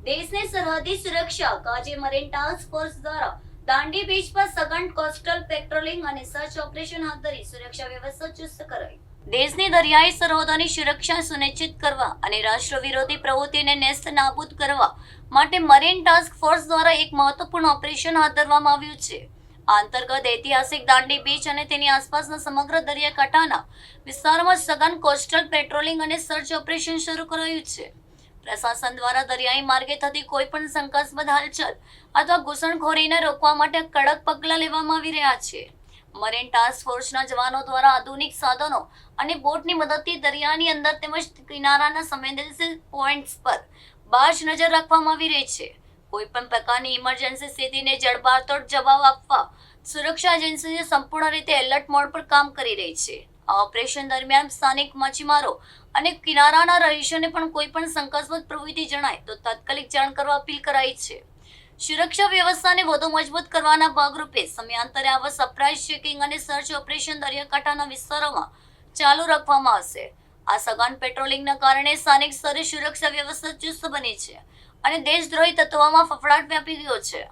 દેશની સરહદી સુરક્ષા કાજે મરીન ટાસ્ક ફોર્સ દ્વારા દાંડી બીચ પર સઘન કોસ્ટલ પેટ્રોલિંગ અને સર્ચ ઓપરેશન હાથ ધરી સુરક્ષા વ્યવસ્થા ચુસ્ત કરાઈ. દેશની દરિયાઈ સરહદોની સુરક્ષા સુનિશ્ચિત કરવા અને રાષ્ટ્ર વિરોધી પ્રવૃત્તિને નેસ્ત નાબૂદ કરવા માટે મરીન ટાસ્ક ફોર્સ દ્વારા એક મહત્વપૂર્ણ ઓપરેશન હાથ ધરવામાં આવ્યું છે. આ અંતર્ગત ઐતિહાસિક દાંડી બીચ અને તેની આસપાસના સમગ્ર દરિયાકાંઠાના વિસ્તારોમાં સઘન કોસ્ટલ પેટ્રોલિંગ અને સર્ચ ઓપરેશન શરૂ કરાયું છે. પ્રશાસન દ્વારા દરિયાઈ માર્ગે થતી કોઈ પણ શંકાસ્પદ હાલચાલ અથવા ઘૂસણખોરીને રોકવા માટે કડક પગલાં લેવામાં આવી રહ્યા છે. મરીન ટાસ્ક ફોર્સના જવાનો દ્વારા આધુનિક સાધનો અને બોટની મદદથી દરિયાની અંદર તેમજ કિનારાના સંવેદનશીલ પોઈન્ટ્સ પર બાજ નજર રાખવામાં આવી રહી છે. કોઈ પણ પ્રકારની ઇમરજન્સી સ્થિતિને જડબાતોડ જવાબ આપવા સુરક્ષા એજન્સીઓ સંપૂર્ણ રીતે એલર્ટ મોડ પર કામ કરી રહી છે. આ ઓપરેશન દરમિયાન સ્થાનિક માછીમારો અને કિનારાના રહીશોને પણ કોઈ પણ શંકાસ્પદ પ્રવૃત્તિ જણાય તો તાત્કાલિક જાણ કરવા અપીલ કરાઈ છે. સુરક્ષા વ્યવસ્થાને વધુ મજબૂત કરવાના ભાગરૂપે સમયાંતરે આવા સરપ્રાઇઝ ચેકિંગ અને સર્ચ ઓપરેશન દરિયાકાંઠાના વિસ્તારોમાં ચાલુ રાખવામાં આવશે. આ સઘન પેટ્રોલિંગના કારણે સ્થાનિક સ્તરે સુરક્ષા વ્યવસ્થા ચુસ્ત બની છે અને દેશદ્રોહી તત્વોમાં ફફડાટ વ્યાપી ગયો છે.